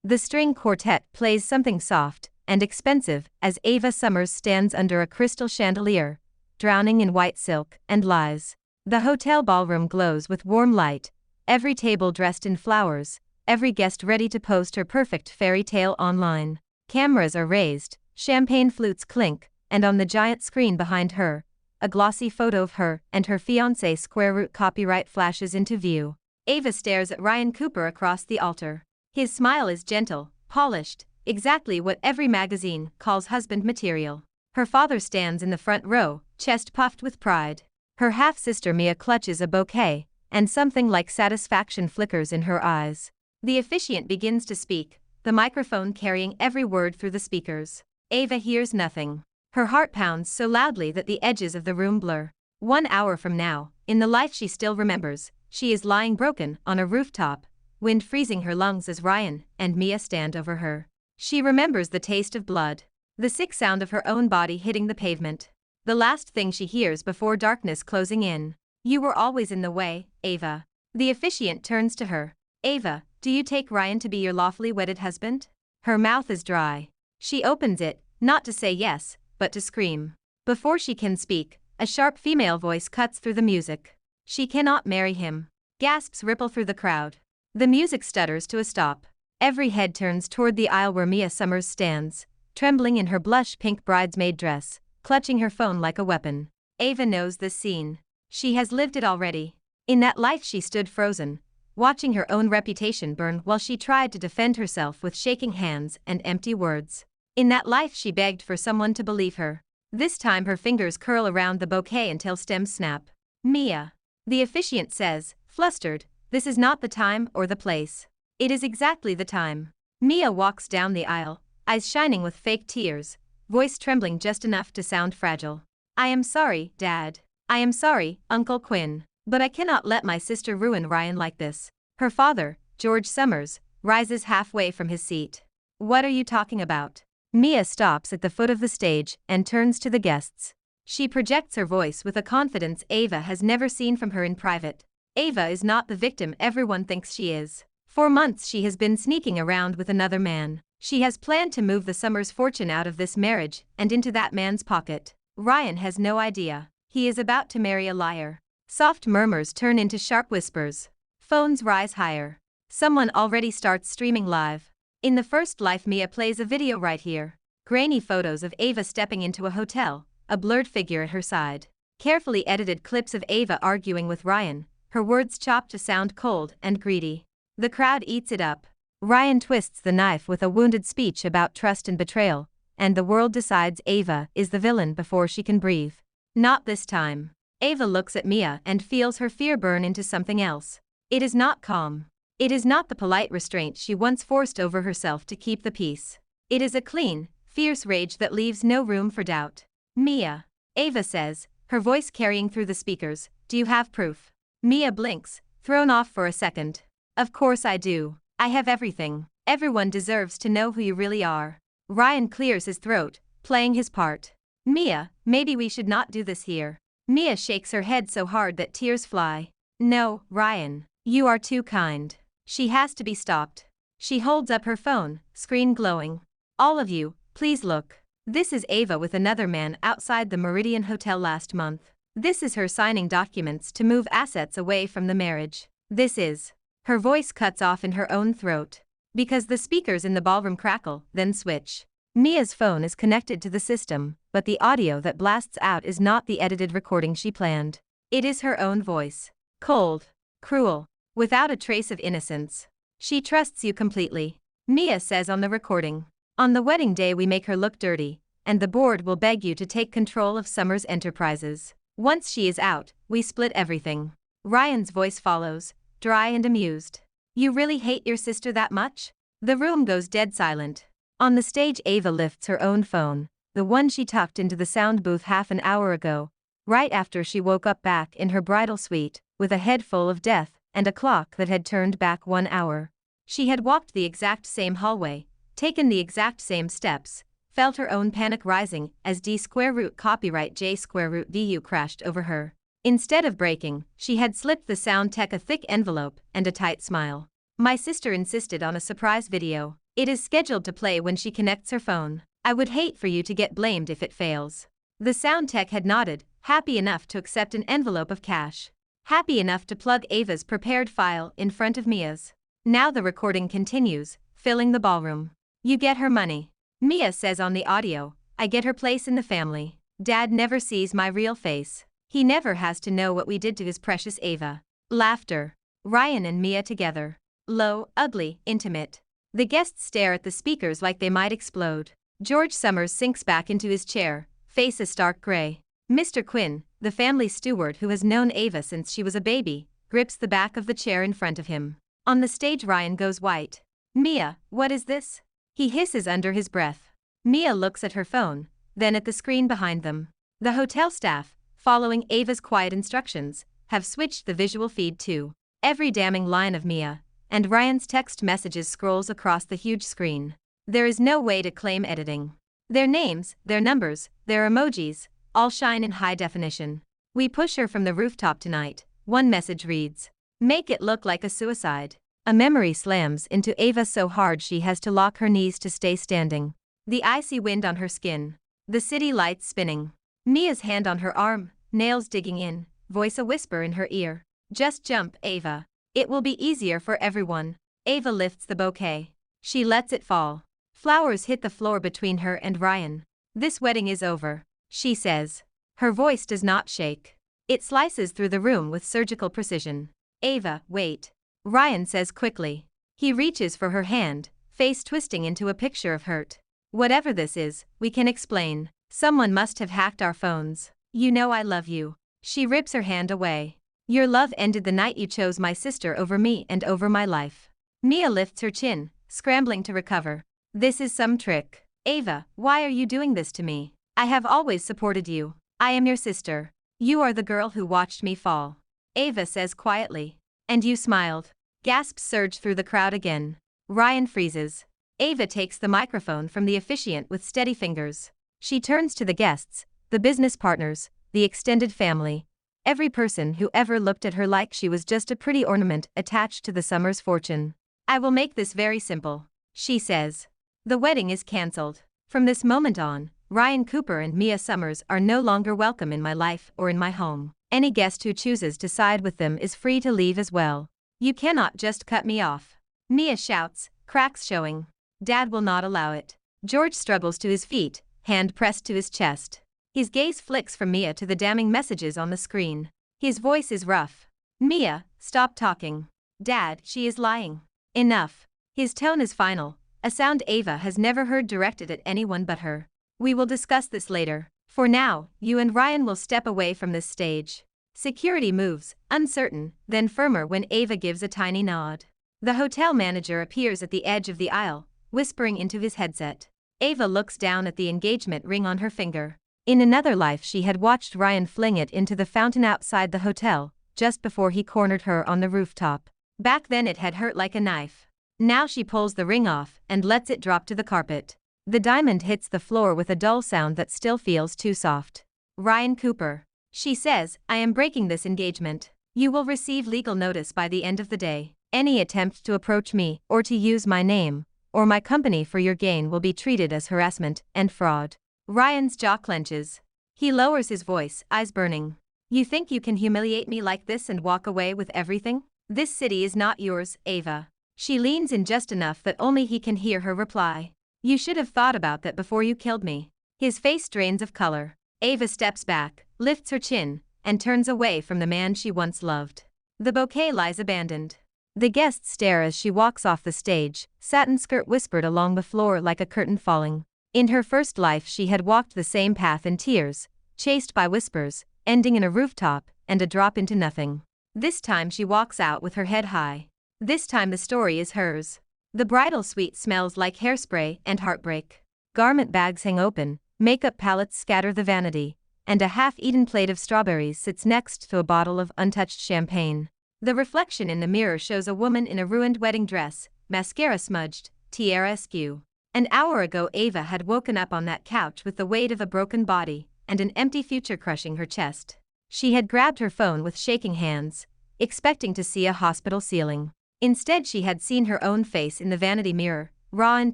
The string quartet plays something soft and expensive as Ava Summers stands under a crystal chandelier, drowning in white silk and lies. The hotel ballroom glows with warm light, every table dressed in flowers, every guest ready to post her perfect fairy tale online. Cameras are raised, champagne flutes clink, and on the giant screen behind her, a glossy photo of her and her fiancé square root copyright flashes into view. Ava stares at Ryan Cooper across the altar. His smile is gentle, polished, exactly what every magazine calls husband material. Her father stands in the front row, chest puffed with pride. Her half-sister Mia clutches a bouquet, and something like satisfaction flickers in her eyes. The officiant begins to speak, the microphone carrying every word through the speakers. Ava hears nothing. Her heart pounds so loudly that the edges of the room blur. 1 hour from now, in the life she still remembers, she is lying broken on a rooftop, wind freezing her lungs as Ryan and Mia stand over her. She remembers the taste of blood, the sick sound of her own body hitting the pavement. The last thing she hears before darkness closing in. You were always in the way, Ava. The officiant turns to her. Ava, do you take Ryan to be your lawfully wedded husband? Her mouth is dry. She opens it, not to say yes, but to scream. Before she can speak, a sharp female voice cuts through the music. She cannot marry him. Gasps ripple through the crowd. The music stutters to a stop. Every head turns toward the aisle where Mia Summers stands, trembling in her blush-pink bridesmaid dress, clutching her phone like a weapon. Ava knows this scene. She has lived it already. In that life she stood frozen, watching her own reputation burn while she tried to defend herself with shaking hands and empty words. In that life she begged for someone to believe her. This time her fingers curl around the bouquet until stems snap. Mia. The officiant says, flustered, this is not the time or the place. It is exactly the time. Mia walks down the aisle, eyes shining with fake tears, voice trembling just enough to sound fragile. I am sorry, Dad. I am sorry, Uncle Quinn. But I cannot let my sister ruin Ryan like this. Her father, George Summers, rises halfway from his seat. What are you talking about? Mia stops at the foot of the stage and turns to the guests. She projects her voice with a confidence Ava has never seen from her in private. Ava is not the victim everyone thinks she is. For months she has been sneaking around with another man. She has planned to move the Summers' fortune out of this marriage and into that man's pocket. Ryan has no idea. He is about to marry a liar. Soft murmurs turn into sharp whispers. Phones rise higher. Someone already starts streaming live. In the first life Mia plays a video right here. Grainy photos of Ava stepping into a hotel, a blurred figure at her side. Carefully edited clips of Ava arguing with Ryan, her words chopped to sound cold and greedy. The crowd eats it up. Ryan twists the knife with a wounded speech about trust and betrayal, and the world decides Ava is the villain before she can breathe. Not this time. Ava looks at Mia and feels her fear burn into something else. It is not calm. It is not the polite restraint she once forced over herself to keep the peace. It is a clean, fierce rage that leaves no room for doubt. Mia. Ava says, her voice carrying through the speakers, do you have proof? Mia blinks, thrown off for a second. Of course I do. I have everything. Everyone deserves to know who you really are. Ryan clears his throat, playing his part. Mia, maybe we should not do this here. Mia shakes her head so hard that tears fly. No, Ryan. You are too kind. She has to be stopped. She holds up her phone, screen glowing. All of you, please look. This is Ava with another man outside the Meridian Hotel last month. This is her signing documents to move assets away from the marriage. This is. Her voice cuts off in her own throat. Because the speakers in the ballroom crackle, then switch. Mia's phone is connected to the system, but the audio that blasts out is not the edited recording she planned. It is her own voice. Cold. Cruel. Without a trace of innocence. She trusts you completely. Mia says on the recording. On the wedding day we make her look dirty, and the board will beg you to take control of Summers Enterprises. Once she is out, we split everything. Ryan's voice follows, dry and amused. You really hate your sister that much? The room goes dead silent. On the stage Ava lifts her own phone, the one she tucked into the sound booth half an hour ago, right after she woke up back in her bridal suite, with a head full of death and a clock that had turned back 1 hour. She had walked the exact same hallway, taken the exact same steps, felt her own panic rising as d square root copyright j square root vu crashed over her. Instead of breaking, she had slipped the sound tech a thick envelope and a tight smile. My sister insisted on a surprise video. It is scheduled to play when she connects her phone. I would hate for you to get blamed if it fails. The sound tech had nodded, happy enough to accept an envelope of cash. Happy enough to plug Ava's prepared file in front of Mia's. Now the recording continues, filling the ballroom. You get her money. Mia says on the audio, I get her place in the family. Dad never sees my real face. He never has to know what we did to his precious Ava. Laughter. Ryan and Mia together. Low, ugly, intimate. The guests stare at the speakers like they might explode. George Summers sinks back into his chair, face a stark gray. Mr. Quinn, the family steward who has known Ava since she was a baby, grips the back of the chair in front of him. On the stage Ryan goes white. Mia, what is this? He hisses under his breath. Mia looks at her phone, then at the screen behind them. The hotel staff, following Ava's quiet instructions, have switched the visual feed too. Every damning line of Mia and Ryan's text messages scrolls across the huge screen. There is no way to claim editing. Their names, their numbers, their emojis, all shine in high definition. We push her from the rooftop tonight, one message reads. Make it look like a suicide. A memory slams into Ava so hard she has to lock her knees to stay standing. The icy wind on her skin. The city lights spinning. Mia's hand on her arm, nails digging in, voice a whisper in her ear. Just jump, Ava. It will be easier for everyone. Ava lifts the bouquet. She lets it fall. Flowers hit the floor between her and Ryan. This wedding is over, she says. Her voice does not shake. It slices through the room with surgical precision. Ava, wait. Ryan says quickly. He reaches for her hand, face twisting into a picture of hurt. Whatever this is, we can explain. Someone must have hacked our phones. You know I love you. She rips her hand away. Your love ended the night you chose my sister over me and over my life. Mia lifts her chin, scrambling to recover. This is some trick. Ava, why are you doing this to me? I have always supported you. I am your sister. You are the girl who watched me fall. Ava says quietly. And you smiled. Gasps surge through the crowd again. Ryan freezes. Ava takes the microphone from the officiant with steady fingers. She turns to the guests, the business partners, the extended family. Every person who ever looked at her like she was just a pretty ornament attached to the Summers fortune. I will make this very simple, she says. The wedding is cancelled. From this moment on, Ryan Cooper and Mia Summers are no longer welcome in my life or in my home. Any guest who chooses to side with them is free to leave as well. You cannot just cut me off. Mia shouts, cracks showing. Dad will not allow it. George struggles to his feet, hand pressed to his chest. His gaze flicks from Mia to the damning messages on the screen. His voice is rough. Mia, stop talking. Dad, she is lying. Enough. His tone is final, a sound Ava has never heard directed at anyone but her. We will discuss this later. For now, you and Ryan will step away from this stage. Security moves, uncertain, then firmer when Ava gives a tiny nod. The hotel manager appears at the edge of the aisle, whispering into his headset. Ava looks down at the engagement ring on her finger. In another life she had watched Ryan fling it into the fountain outside the hotel, just before he cornered her on the rooftop. Back then it had hurt like a knife. Now she pulls the ring off and lets it drop to the carpet. The diamond hits the floor with a dull sound that still feels too soft. Ryan Cooper. She says, I am breaking this engagement. You will receive legal notice by the end of the day. Any attempt to approach me or to use my name or my company for your gain will be treated as harassment and fraud. Ryan's jaw clenches. He lowers his voice, eyes burning. You think you can humiliate me like this and walk away with everything? This city is not yours, Ava. She leans in just enough that only he can hear her reply. You should have thought about that before you killed me. His face drains of color. Ava steps back, lifts her chin, and turns away from the man she once loved. The bouquet lies abandoned. The guests stare as she walks off the stage, satin skirt whispered along the floor like a curtain falling. In her first life she had walked the same path in tears, chased by whispers, ending in a rooftop and a drop into nothing. This time she walks out with her head high. This time the story is hers. The bridal suite smells like hairspray and heartbreak. Garment bags hang open, makeup palettes scatter the vanity, and a half-eaten plate of strawberries sits next to a bottle of untouched champagne. The reflection in the mirror shows a woman in a ruined wedding dress, mascara smudged, tiara askew. An hour ago Ava had woken up on that couch with the weight of a broken body and an empty future crushing her chest. She had grabbed her phone with shaking hands, expecting to see a hospital ceiling. Instead she had seen her own face in the vanity mirror, raw and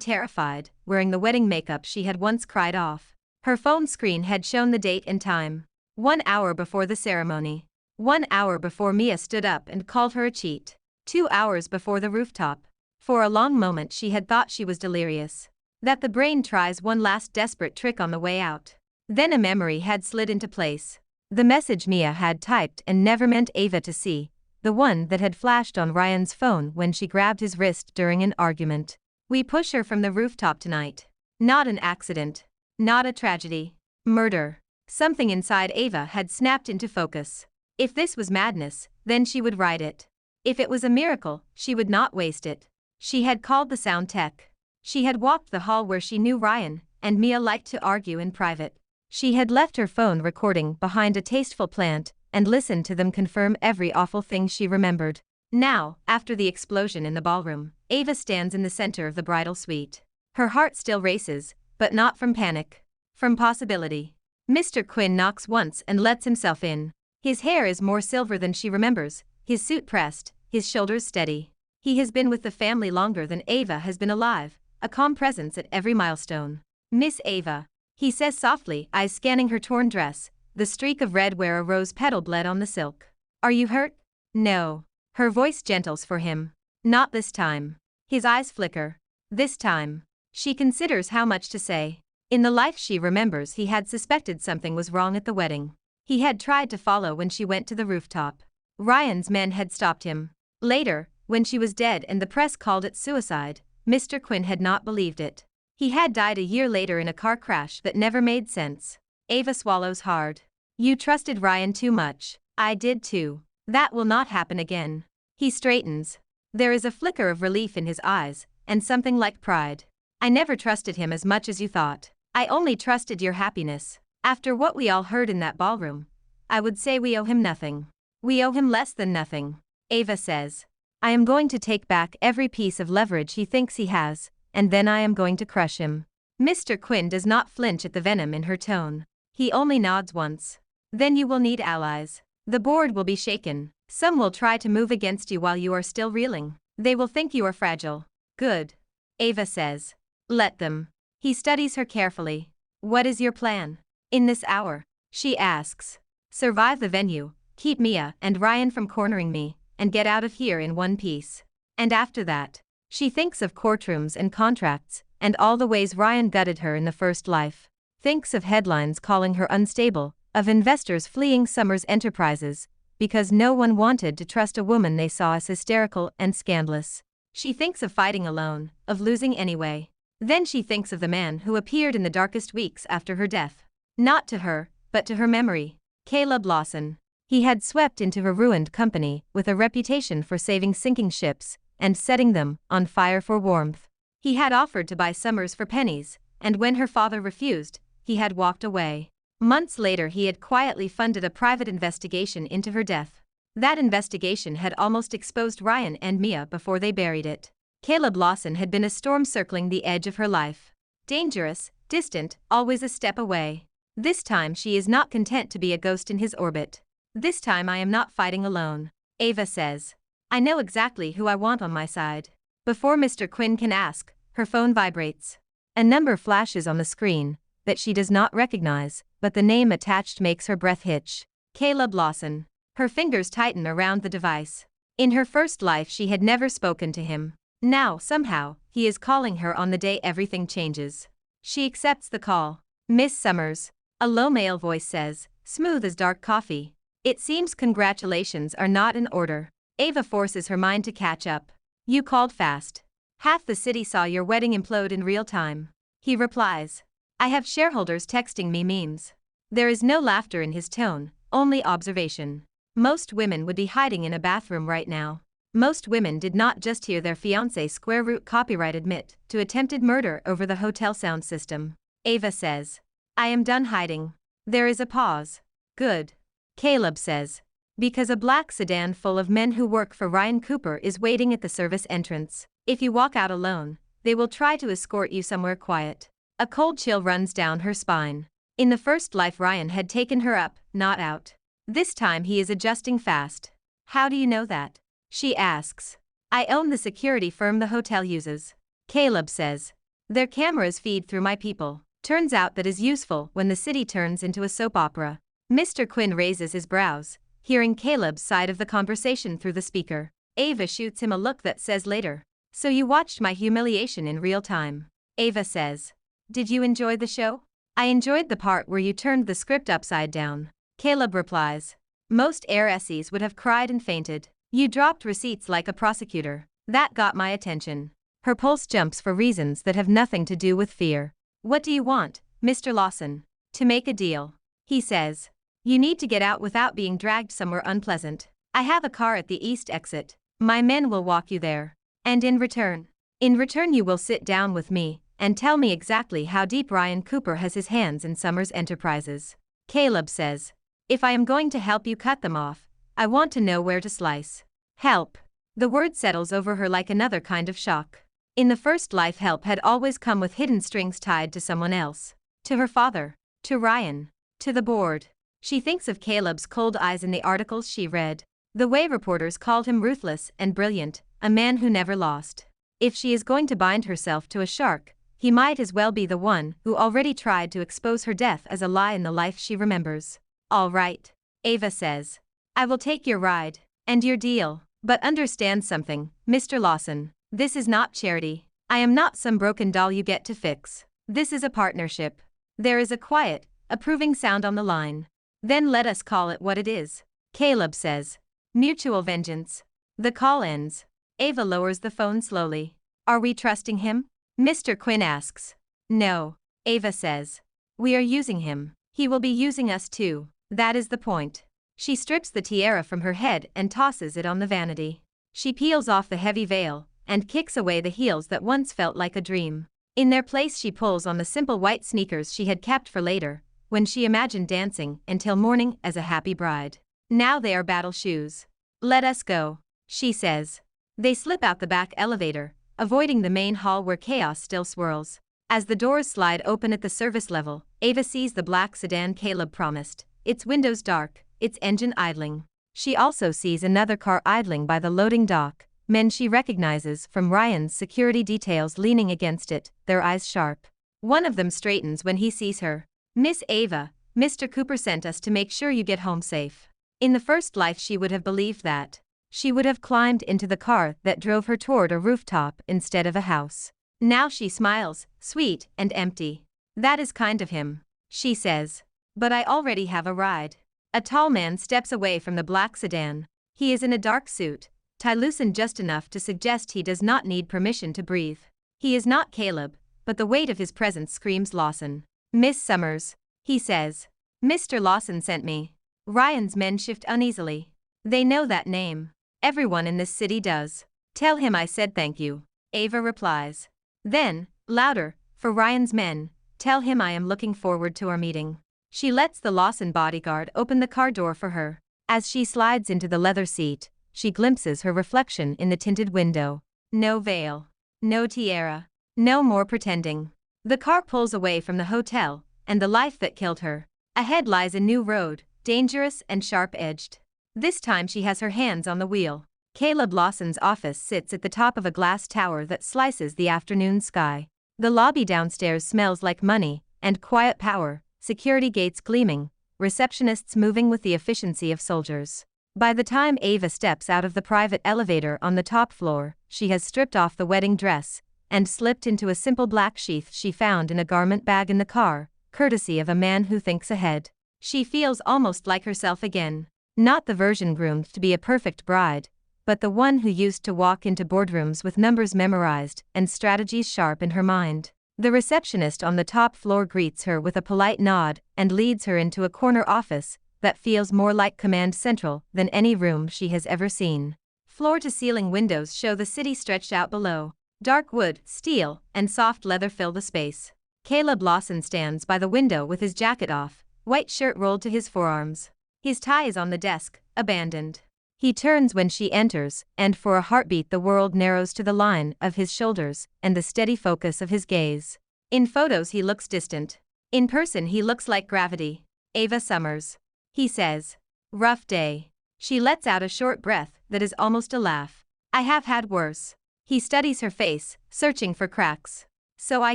terrified, wearing the wedding makeup she had once cried off. Her phone screen had shown the date and time. 1 hour before the ceremony. 1 hour before Mia stood up and called her a cheat. 2 hours before the rooftop. For a long moment she had thought she was delirious. That the brain tries one last desperate trick on the way out. Then a memory had slid into place. The message Mia had typed and never meant Ava to see. The one that had flashed on Ryan's phone when she grabbed his wrist during an argument. We push her from the rooftop tonight. Not an accident. Not a tragedy. Murder. Something inside Ava had snapped into focus. If this was madness, then she would write it. If it was a miracle, she would not waste it. She had called the sound tech. She had walked the hall where she knew Ryan and Mia liked to argue in private. She had left her phone recording behind a tasteful plant and listened to them confirm every awful thing she remembered. Now, after the explosion in the ballroom, Ava stands in the center of the bridal suite. Her heart still races, but not from panic. From possibility. Mr. Quinn knocks once and lets himself in. His hair is more silver than she remembers, his suit pressed, his shoulders steady. He has been with the family longer than Ava has been alive, a calm presence at every milestone. Miss Ava, he says softly, eyes scanning her torn dress, the streak of red where a rose petal bled on the silk. Are you hurt? No. Her voice gentles for him. Not this time. His eyes flicker. This time. She considers how much to say. In the life she remembers, he had suspected something was wrong at the wedding. He had tried to follow when she went to the rooftop. Ryan's men had stopped him. Later, when she was dead and the press called it suicide, Mr. Quinn had not believed it. He had died a year later in a car crash that never made sense. Ava swallows hard. You trusted Ryan too much. I did too. That will not happen again. He straightens. There is a flicker of relief in his eyes, and something like pride. I never trusted him as much as you thought. I only trusted your happiness. After what we all heard in that ballroom, I would say we owe him nothing. We owe him less than nothing. Ava says. I am going to take back every piece of leverage he thinks he has, and then I am going to crush him. Mr. Quinn does not flinch at the venom in her tone. He only nods once. Then you will need allies. The board will be shaken. Some will try to move against you while you are still reeling. They will think you are fragile. Good. Ava says. Let them. He studies her carefully. What is your plan? In this hour? She asks. Survive the venue, keep Mia and Ryan from cornering me, and get out of here in one piece. And after that, she thinks of courtrooms and contracts, and all the ways Ryan gutted her in the first life. Thinks of headlines calling her unstable, of investors fleeing Summers' enterprises, because no one wanted to trust a woman they saw as hysterical and scandalous. She thinks of fighting alone, of losing anyway. Then she thinks of the man who appeared in the darkest weeks after her death. Not to her, but to her memory. Caleb Lawson. He had swept into her ruined company with a reputation for saving sinking ships and setting them on fire for warmth. He had offered to buy Summers for pennies, and when her father refused, he had walked away. Months later he had quietly funded a private investigation into her death. That investigation had almost exposed Ryan and Mia before they buried it. Caleb Lawson had been a storm circling the edge of her life. Dangerous, distant, always a step away. This time she is not content to be a ghost in his orbit. This time I am not fighting alone. Ava says. I know exactly who I want on my side. Before Mr. Quinn can ask, her phone vibrates. A number flashes on the screen that she does not recognize, but the name attached makes her breath hitch. Caleb Lawson. Her fingers tighten around the device. In her first life she had never spoken to him. Now, somehow, he is calling her on the day everything changes. She accepts the call. Miss Summers. A low male voice says, smooth as dark coffee. It seems congratulations are not in order. Ava forces her mind to catch up. You called fast. Half the city saw your wedding implode in real time. He replies. I have shareholders texting me memes. There is no laughter in his tone, only observation. Most women would be hiding in a bathroom right now. Most women did not just hear their fiancé square root copyright admit to attempted murder over the hotel sound system. Ava says. I am done hiding. There is a pause. Good. Caleb says. Because a black sedan full of men who work for Ryan Cooper is waiting at the service entrance. If you walk out alone, they will try to escort you somewhere quiet. A cold chill runs down her spine. In the first life Ryan had taken her up, not out. This time he is adjusting fast. How do you know that? She asks. I own the security firm the hotel uses. Caleb says. Their cameras feed through my people. Turns out that is useful when the city turns into a soap opera. Mr. Quinn raises his brows, hearing Caleb's side of the conversation through the speaker. Ava shoots him a look that says later. So you watched my humiliation in real time. Ava says. Did you enjoy the show? I enjoyed the part where you turned the script upside down. Caleb replies. Most heiresses would have cried and fainted. You dropped receipts like a prosecutor. That got my attention. Her pulse jumps for reasons that have nothing to do with fear. What do you want, Mr. Lawson? To make a deal. He says. You need to get out without being dragged somewhere unpleasant. I have a car at the east exit. My men will walk you there. And in return you will sit down with me and tell me exactly how deep Ryan Cooper has his hands in Summers Enterprises. Caleb says. If I am going to help you cut them off, I want to know where to slice. Help. The word settles over her like another kind of shock. In the first life, help had always come with hidden strings tied to someone else. To her father. To Ryan. To the board. She thinks of Caleb's cold eyes in the articles she read. The way reporters called him ruthless and brilliant, a man who never lost. If she is going to bind herself to a shark, he might as well be the one who already tried to expose her death as a lie in the life she remembers. All right. Ava says. I will take your ride. And your deal. But understand something, Mr. Lawson. This is not charity. I am not some broken doll you get to fix. This is a partnership. There is a quiet, approving sound on the line. Then let us call it what it is. Caleb says. Mutual vengeance. The call ends. Ava lowers the phone slowly. Are we trusting him? Mr. Quinn asks. No. Ava says. We are using him. He will be using us too. That is the point. She strips the tiara from her head and tosses it on the vanity. She peels off the heavy veil and kicks away the heels that once felt like a dream. In their place, she pulls on the simple white sneakers she had kept for later, when she imagined dancing until morning as a happy bride. Now they are battle shoes. Let us go, she says. They slip out the back elevator, avoiding the main hall where chaos still swirls. As the doors slide open at the service level, Ava sees the black sedan Caleb promised, its windows dark, its engine idling. She also sees another car idling by the loading dock, men she recognizes from Ryan's security details leaning against it, their eyes sharp. One of them straightens when he sees her. Miss Ava, Mr. Cooper sent us to make sure you get home safe. In the first life she would have believed that. She would have climbed into the car that drove her toward a rooftop instead of a house. Now she smiles, sweet and empty. That is kind of him, she says. But I already have a ride. A tall man steps away from the black sedan. He is in a dark suit, tie loosened just enough to suggest he does not need permission to breathe. He is not Caleb, but the weight of his presence screams Lawson. Miss Summers, he says. Mr. Lawson sent me. Ryan's men shift uneasily. They know that name. Everyone in this city does. Tell him I said thank you, Ava replies. Then, louder, for Ryan's men, tell him I am looking forward to our meeting. She lets the Lawson bodyguard open the car door for her. As she slides into the leather seat, she glimpses her reflection in the tinted window. No veil. No tiara. No more pretending. The car pulls away from the hotel, and the life that killed her. Ahead lies a new road, dangerous and sharp-edged. This time she has her hands on the wheel. Caleb Lawson's office sits at the top of a glass tower that slices the afternoon sky. The lobby downstairs smells like money and quiet power, security gates gleaming, receptionists moving with the efficiency of soldiers. By the time Ava steps out of the private elevator on the top floor, she has stripped off the wedding dress and slipped into a simple black sheath she found in a garment bag in the car, courtesy of a man who thinks ahead. She feels almost like herself again. Not the version groomed to be a perfect bride, but the one who used to walk into boardrooms with numbers memorized and strategies sharp in her mind. The receptionist on the top floor greets her with a polite nod and leads her into a corner office that feels more like Command Central than any room she has ever seen. Floor-to-ceiling windows show the city stretched out below. Dark wood, steel, and soft leather fill the space. Caleb Lawson stands by the window with his jacket off, white shirt rolled to his forearms. His tie is on the desk, abandoned. He turns when she enters, and for a heartbeat the world narrows to the line of his shoulders and the steady focus of his gaze. In photos he looks distant. In person he looks like gravity. Ava Summers. He says. Rough day. She lets out a short breath that is almost a laugh. I have had worse. He studies her face, searching for cracks. So I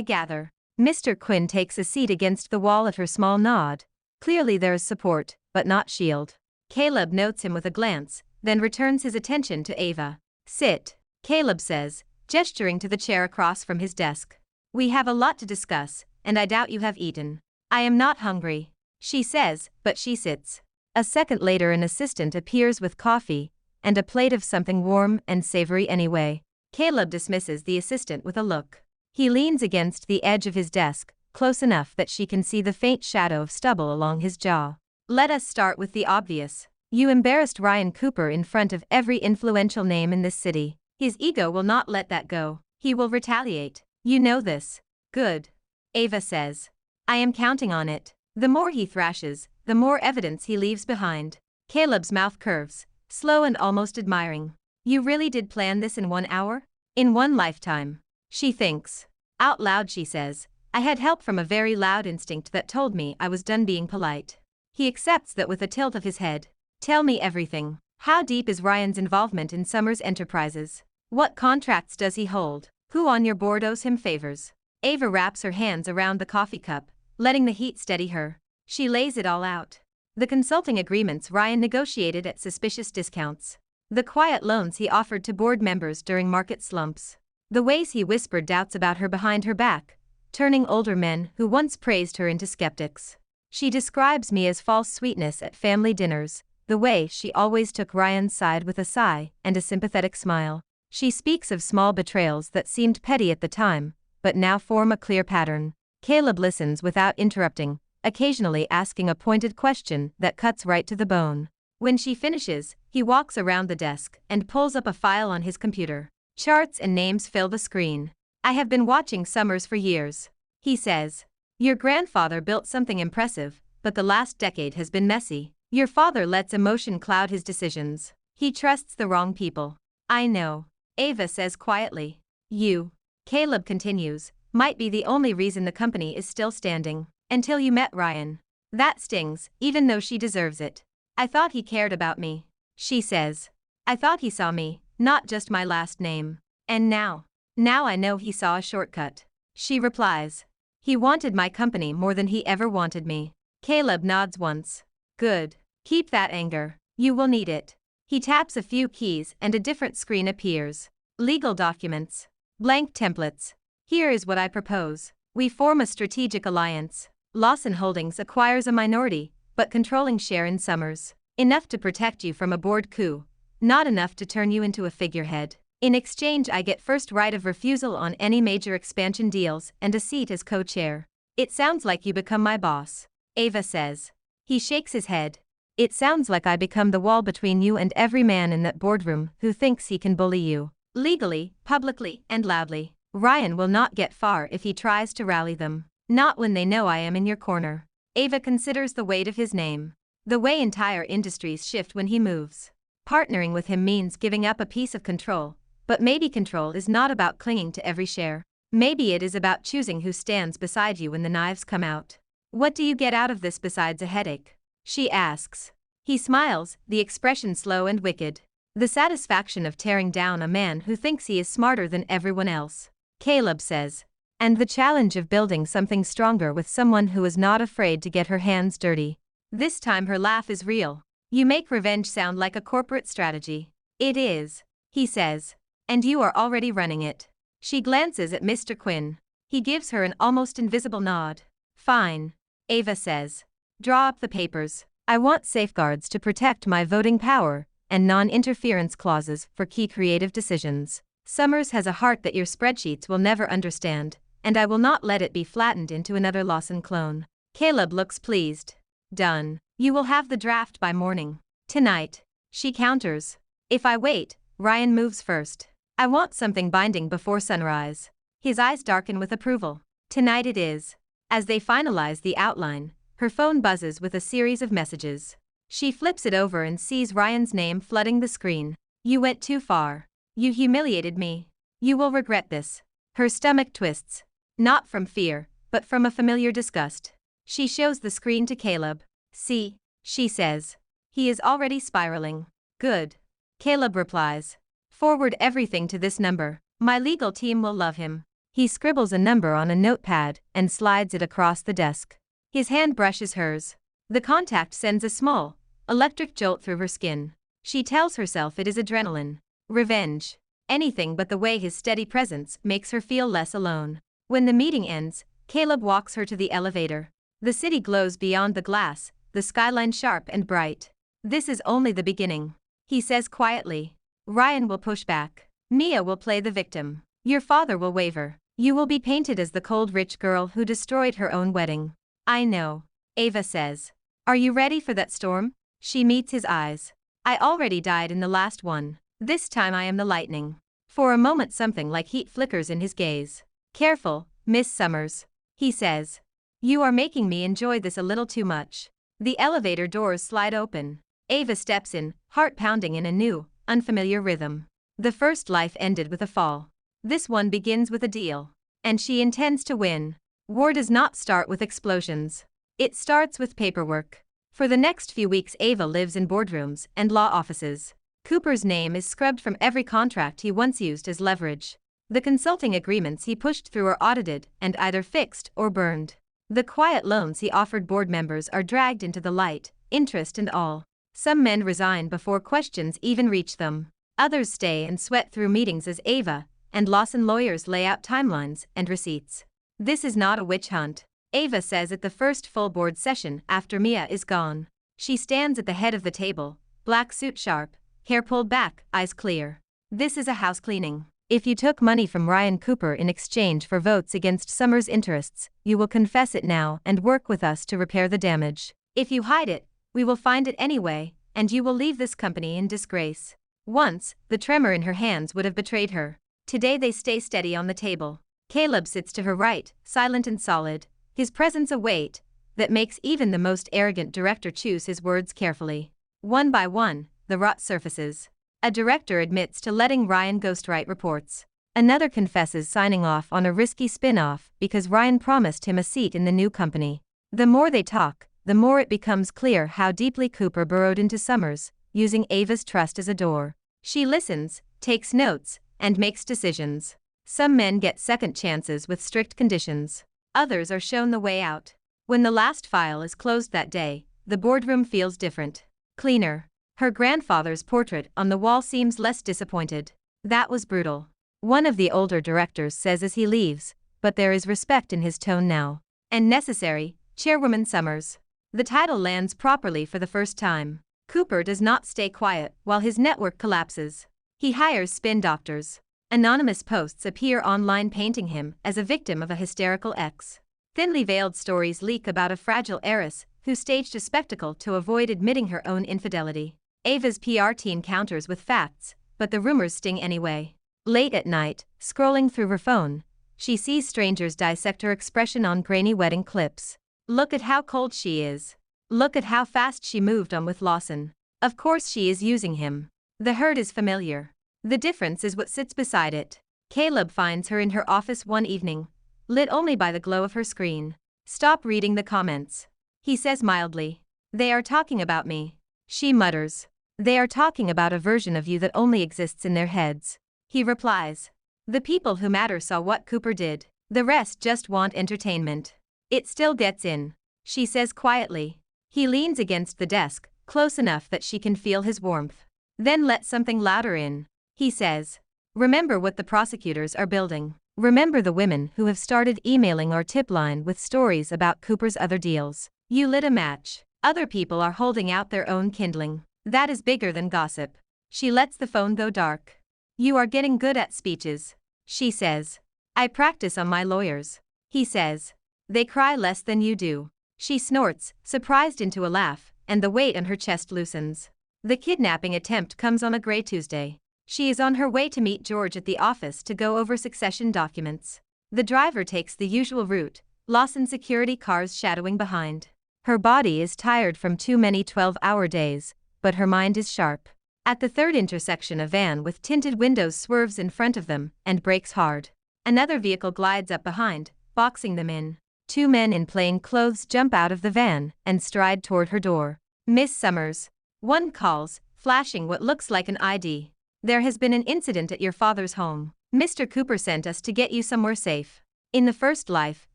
gather. Mr. Quinn takes a seat against the wall at her small nod. Clearly there is support, but not shield. Caleb notes him with a glance, then returns his attention to Ava. Sit, Caleb says, gesturing to the chair across from his desk. We have a lot to discuss, and I doubt you have eaten. I am not hungry, she says, but she sits. A second later an assistant appears with coffee, and a plate of something warm and savory anyway. Caleb dismisses the assistant with a look. He leans against the edge of his desk, close enough that she can see the faint shadow of stubble along his jaw. Let us start with the obvious. You embarrassed Ryan Cooper in front of every influential name in this city. His ego will not let that go. He will retaliate. You know this. Good. Ava says. I am counting on it. The more he thrashes, the more evidence he leaves behind. Caleb's mouth curves, slow and almost admiring. You really did plan this in 1 hour? In one lifetime. She thinks. Out loud she says, I had help from a very loud instinct that told me I was done being polite. He accepts that with a tilt of his head. Tell me everything. How deep is Ryan's involvement in Summers Enterprises? What contracts does he hold? Who on your board owes him favors? Ava wraps her hands around the coffee cup, letting the heat steady her. She lays it all out. The consulting agreements Ryan negotiated at suspicious discounts. The quiet loans he offered to board members during market slumps. The ways he whispered doubts about her behind her back, turning older men who once praised her into skeptics. She describes me as false sweetness at family dinners, the way she always took Ryan's side with a sigh and a sympathetic smile. She speaks of small betrayals that seemed petty at the time, but now form a clear pattern. Caleb listens without interrupting, occasionally asking a pointed question that cuts right to the bone. When she finishes, he walks around the desk and pulls up a file on his computer. Charts and names fill the screen. I have been watching Summers for years. He says. Your grandfather built something impressive, but the last decade has been messy. Your father lets emotion cloud his decisions. He trusts the wrong people. I know. Ava says quietly. You, Caleb continues, might be the only reason the company is still standing. Until you met Ryan. That stings, even though she deserves it. I thought he cared about me. She says. I thought he saw me, not just my last name. And now I know he saw a shortcut. She replies. He wanted my company more than he ever wanted me. Caleb nods once. Good. Keep that anger. You will need it. He taps a few keys and a different screen appears. Legal documents. Blank templates. Here is what I propose. We form a strategic alliance. Lawson Holdings acquires a minority, but controlling share in Summers. Enough to protect you from a board coup. Not enough to turn you into a figurehead. In exchange I get first right of refusal on any major expansion deals and a seat as co-chair. It sounds like you become my boss. Ava says. He shakes his head. It sounds like I become the wall between you and every man in that boardroom who thinks he can bully you. Legally, publicly, and loudly. Ryan will not get far if he tries to rally them. Not when they know I am in your corner. Ava considers the weight of his name. The way entire industries shift when he moves. Partnering with him means giving up a piece of control, but maybe control is not about clinging to every share. Maybe it is about choosing who stands beside you when the knives come out. What do you get out of this besides a headache? She asks. He smiles, the expression slow and wicked. The satisfaction of tearing down a man who thinks he is smarter than everyone else. Caleb says. And the challenge of building something stronger with someone who is not afraid to get her hands dirty. This time her laugh is real. You make revenge sound like a corporate strategy. It is. He says. And you are already running it. She glances at Mr. Quinn. He gives her an almost invisible nod. Fine. Ava says. Draw up the papers. I want safeguards to protect my voting power, and non-interference clauses for key creative decisions. Summers has a heart that your spreadsheets will never understand, and I will not let it be flattened into another Lawson clone. Caleb looks pleased. Done. You will have the draft by morning. Tonight. She counters. If I wait, Ryan moves first. I want something binding before sunrise. His eyes darken with approval. Tonight it is. As they finalize the outline, her phone buzzes with a series of messages. She flips it over and sees Ryan's name flooding the screen. You went too far. You humiliated me. You will regret this. Her stomach twists. Not from fear, but from a familiar disgust. She shows the screen to Caleb. See, she says. He is already spiraling. Good. Caleb replies. Forward everything to this number. My legal team will love him. He scribbles a number on a notepad and slides it across the desk. His hand brushes hers. The contact sends a small, electric jolt through her skin. She tells herself it is adrenaline. Revenge. Anything but the way his steady presence makes her feel less alone. When the meeting ends, Caleb walks her to the elevator. The city glows beyond the glass, the skyline sharp and bright. This is only the beginning, he says quietly. Ryan will push back. Mia will play the victim. Your father will waver. You will be painted as the cold rich girl who destroyed her own wedding. I know, Ava says. Are you ready for that storm? She meets his eyes. I already died in the last one. This time I am the lightning. For a moment something like heat flickers in his gaze. Careful, Miss Summers, he says. You are making me enjoy this a little too much. The elevator doors slide open. Ava steps in, heart pounding in a new, unfamiliar rhythm. The first life ended with a fall. This one begins with a deal. And she intends to win. War does not start with explosions. It starts with paperwork. For the next few weeks Ava lives in boardrooms and law offices. Cooper's name is scrubbed from every contract he once used as leverage. The consulting agreements he pushed through are audited and either fixed or burned. The quiet loans he offered board members are dragged into the light, interest and all. Some men resign before questions even reach them. Others stay and sweat through meetings as Ava and Lawson lawyers lay out timelines and receipts. This is not a witch hunt, Ava says at the first full board session after Mia is gone. She stands at the head of the table, black suit sharp, hair pulled back, eyes clear. This is a house cleaning. If you took money from Ryan Cooper in exchange for votes against Summers' interests, you will confess it now and work with us to repair the damage. If you hide it, we will find it anyway, and you will leave this company in disgrace. Once, the tremor in her hands would have betrayed her. Today they stay steady on the table. Caleb sits to her right, silent and solid, his presence a weight that makes even the most arrogant director choose his words carefully. One by one, the rot surfaces. A director admits to letting Ryan ghostwrite reports. Another confesses signing off on a risky spin-off because Ryan promised him a seat in the new company. The more they talk, the more it becomes clear how deeply Cooper burrowed into Summers, using Ava's trust as a door. She listens, takes notes, and makes decisions. Some men get second chances with strict conditions. Others are shown the way out. When the last file is closed that day, the boardroom feels different. Cleaner. Her grandfather's portrait on the wall seems less disappointed. That was brutal, one of the older directors says as he leaves, but there is respect in his tone now. And necessary, Chairwoman Summers. The title lands properly for the first time. Cooper does not stay quiet while his network collapses. He hires spin doctors. Anonymous posts appear online painting him as a victim of a hysterical ex. Thinly veiled stories leak about a fragile heiress who staged a spectacle to avoid admitting her own infidelity. Ava's PR team counters with facts, but the rumors sting anyway. Late at night, scrolling through her phone, she sees strangers dissect her expression on grainy wedding clips. Look at how cold she is. Look at how fast she moved on with Lawson. Of course she is using him. The hurt is familiar. The difference is what sits beside it. Caleb finds her in her office one evening, lit only by the glow of her screen. Stop reading the comments, he says mildly. They are talking about me. She mutters. They are talking about a version of you that only exists in their heads. He replies. The people who matter saw what Cooper did. The rest just want entertainment. It still gets in, she says quietly. He leans against the desk, close enough that she can feel his warmth. Then let something louder in, he says. Remember what the prosecutors are building. Remember the women who have started emailing our tip line with stories about Cooper's other deals. You lit a match. Other people are holding out their own kindling. That is bigger than gossip. She lets the phone go dark. You are getting good at speeches, she says. I practice on my lawyers, he says. They cry less than you do. She snorts, surprised into a laugh, and the weight on her chest loosens. The kidnapping attempt comes on a gray Tuesday. She is on her way to meet George at the office to go over succession documents. The driver takes the usual route, Lawson security cars shadowing behind. Her body is tired from too many 12-hour days, but her mind is sharp. At the third intersection, a van with tinted windows swerves in front of them and brakes hard. Another vehicle glides up behind, boxing them in. Two men in plain clothes jump out of the van and stride toward her door. Miss Summers. One calls, flashing what looks like an ID. There has been an incident at your father's home. Mr. Cooper sent us to get you somewhere safe. In the first life,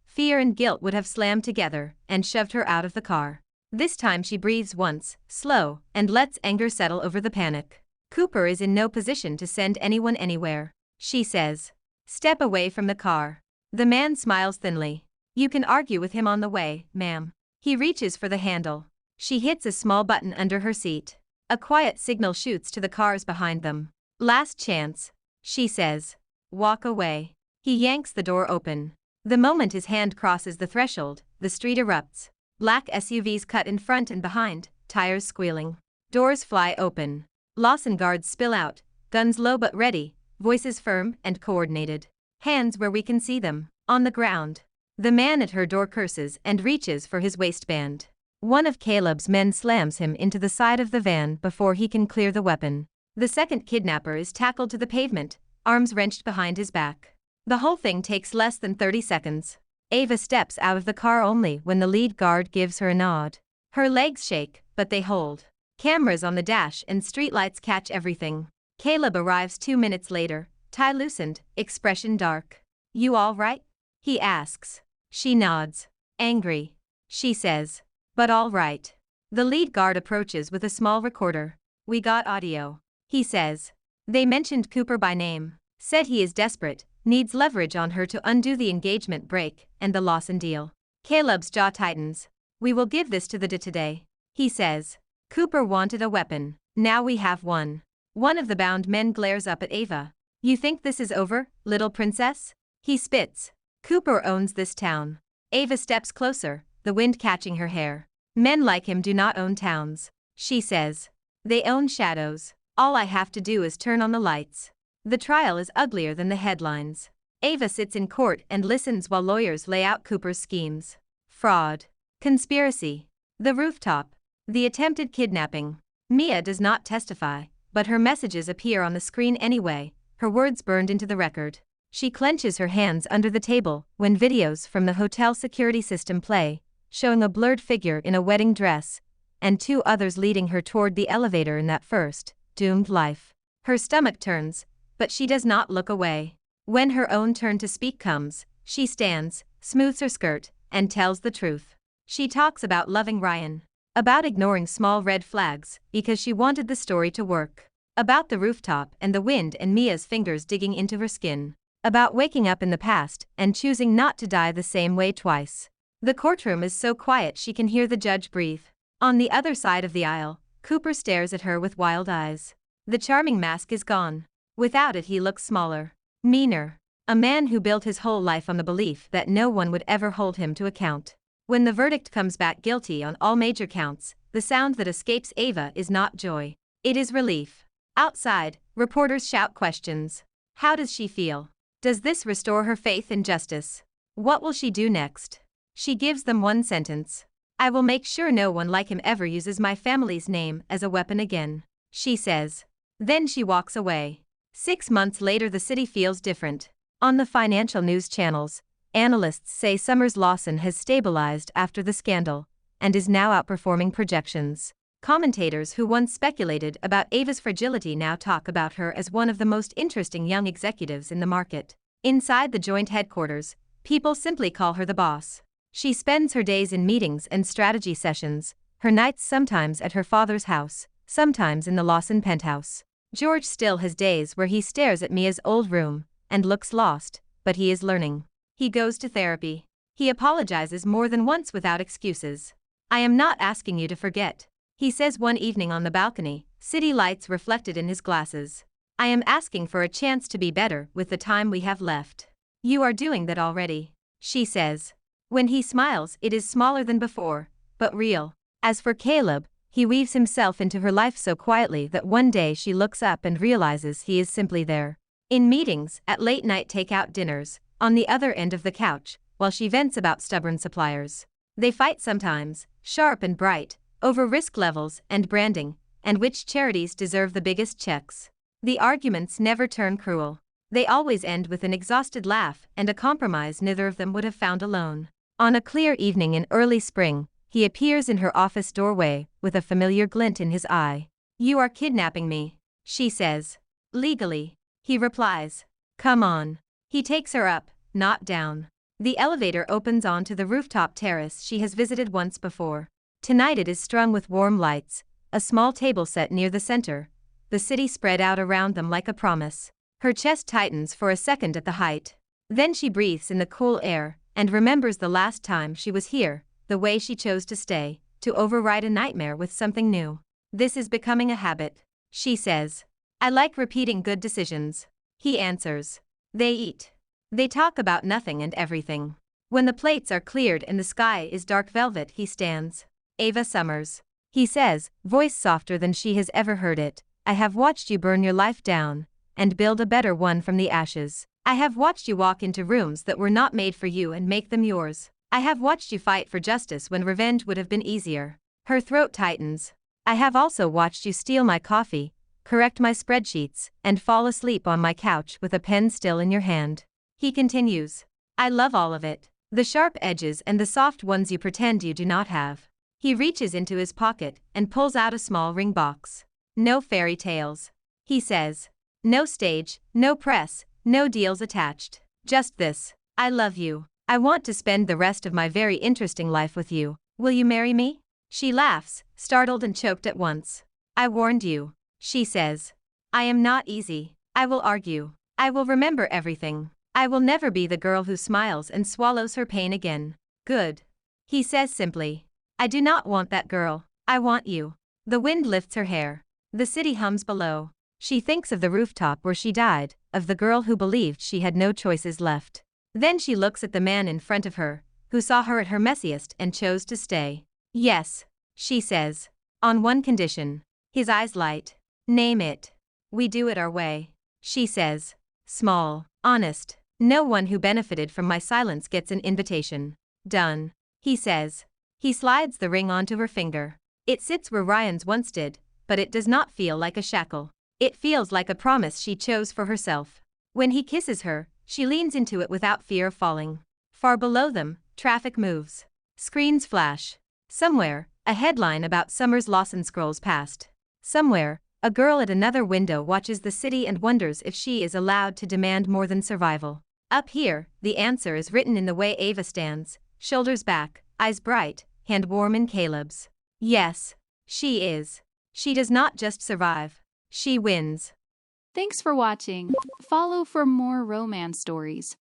fear and guilt would have slammed together and shoved her out of the car. This time she breathes once, slow, and lets anger settle over the panic. Cooper is in no position to send anyone anywhere, she says. Step away from the car. The man smiles thinly. You can argue with him on the way, ma'am. He reaches for the handle. She hits a small button under her seat. A quiet signal shoots to the cars behind them. Last chance, she says. Walk away. He yanks the door open. The moment his hand crosses the threshold, the street erupts. Black SUVs cut in front and behind, tires squealing. Doors fly open. Lawson guards spill out, guns low but ready, voices firm and coordinated. Hands where we can see them, on the ground. The man at her door curses and reaches for his waistband. One of Caleb's men slams him into the side of the van before he can clear the weapon. The second kidnapper is tackled to the pavement, arms wrenched behind his back. The whole thing takes less than 30 seconds. Ava steps out of the car only when the lead guard gives her a nod. Her legs shake, but they hold. Cameras on the dash and streetlights catch everything. Caleb arrives 2 minutes later, tie loosened, expression dark. You all right? He asks. She nods. Angry, she says. But all right. The lead guard approaches with a small recorder. We got audio, he says. They mentioned Cooper by name. Said he is desperate, needs leverage on her to undo the engagement break and the Lawson deal. Caleb's jaw tightens. We will give this to the today, he says. Cooper wanted a weapon. Now we have one. One of the bound men glares up at Ava. You think this is over, little princess? He spits. Cooper owns this town. Ava steps closer, the wind catching her hair. Men like him do not own towns, she says. They own shadows. All I have to do is turn on the lights. The trial is uglier than the headlines. Ava sits in court and listens while lawyers lay out Cooper's schemes. Fraud. Conspiracy. The rooftop. The attempted kidnapping. Mia does not testify, but her messages appear on the screen anyway, her words burned into the record. She clenches her hands under the table when videos from the hotel security system play, showing a blurred figure in a wedding dress, and 2 others leading her toward the elevator in that first, doomed life. Her stomach turns, but she does not look away. When her own turn to speak comes, she stands, smooths her skirt, and tells the truth. She talks about loving Ryan. About ignoring small red flags, because she wanted the story to work. About the rooftop and the wind and Mia's fingers digging into her skin. About waking up in the past and choosing not to die the same way twice. The courtroom is so quiet she can hear the judge breathe. On the other side of the aisle, Cooper stares at her with wild eyes. The charming mask is gone. Without it he looks smaller. Meaner. A man who built his whole life on the belief that no one would ever hold him to account. When the verdict comes back guilty on all major counts, the sound that escapes Ava is not joy. It is relief. Outside, reporters shout questions. How does she feel? Does this restore her faith in justice? What will she do next? She gives them one sentence. I will make sure no one like him ever uses my family's name as a weapon again, she says. Then she walks away. 6 months later the city feels different. On the financial news channels, analysts say Summers Lawson has stabilized after the scandal, and is now outperforming projections. Commentators who once speculated about Ava's fragility now talk about her as one of the most interesting young executives in the market. Inside the joint headquarters, people simply call her the boss. She spends her days in meetings and strategy sessions, her nights sometimes at her father's house, sometimes in the Lawson penthouse. George still has days where he stares at Mia's old room and looks lost, but he is learning. He goes to therapy. He apologizes more than once without excuses. I am not asking you to forget, he says one evening on the balcony, city lights reflected in his glasses. I am asking for a chance to be better with the time we have left. You are doing that already, she says. When he smiles, it is smaller than before, but real. As for Caleb, he weaves himself into her life so quietly that one day she looks up and realizes he is simply there. In meetings, at late-night takeout dinners, on the other end of the couch, while she vents about stubborn suppliers. They fight sometimes, sharp and bright, over risk levels and branding, and which charities deserve the biggest checks. The arguments never turn cruel. They always end with an exhausted laugh and a compromise neither of them would have found alone. On a clear evening in early spring, he appears in her office doorway with a familiar glint in his eye. You are kidnapping me, she says. Legally, he replies. Come on. He takes her up, not down. The elevator opens onto the rooftop terrace she has visited once before. Tonight it is strung with warm lights, a small table set near the center, the city spread out around them like a promise. Her chest tightens for a second at the height. Then she breathes in the cool air, and remembers the last time she was here, the way she chose to stay, to override a nightmare with something new. This is becoming a habit, she says. I like repeating good decisions. He answers. They eat. They talk about nothing and everything. When the plates are cleared and the sky is dark velvet, he stands. Ava Summers. He says, voice softer than she has ever heard it. I have watched you burn your life down, and build a better one from the ashes. I have watched you walk into rooms that were not made for you and make them yours. I have watched you fight for justice when revenge would have been easier. Her throat tightens. I have also watched you steal my coffee, correct my spreadsheets, and fall asleep on my couch with a pen still in your hand. He continues. I love all of it. The sharp edges and the soft ones you pretend you do not have. He reaches into his pocket and pulls out a small ring box. No fairy tales. He says. No stage, no press, no deals attached. Just this. I love you. I want to spend the rest of my very interesting life with you. Will you marry me? She laughs, startled and choked at once. I warned you, she says. I am not easy. I will argue. I will remember everything. I will never be the girl who smiles and swallows her pain again. Good. He says simply. I do not want that girl. I want you. The wind lifts her hair. The city hums below. She thinks of the rooftop where she died, of the girl who believed she had no choices left. Then she looks at the man in front of her, who saw her at her messiest and chose to stay. Yes, she says. On one condition. His eyes light. Name it. We do it our way. She says. Small, honest. No one who benefited from my silence gets an invitation. Done. He says. He slides the ring onto her finger. It sits where Ryan's once did, but it does not feel like a shackle. It feels like a promise she chose for herself. When he kisses her, she leans into it without fear of falling. Far below them, traffic moves. Screens flash. Somewhere, a headline about Summer's Lawson scrolls past. Somewhere, a girl at another window watches the city and wonders if she is allowed to demand more than survival. Up here, the answer is written in the way Ava stands, shoulders back, eyes bright, hand warm in Caleb's. Yes, she is. She does not just survive. She wins. Thanks for watching. Follow for more romance stories.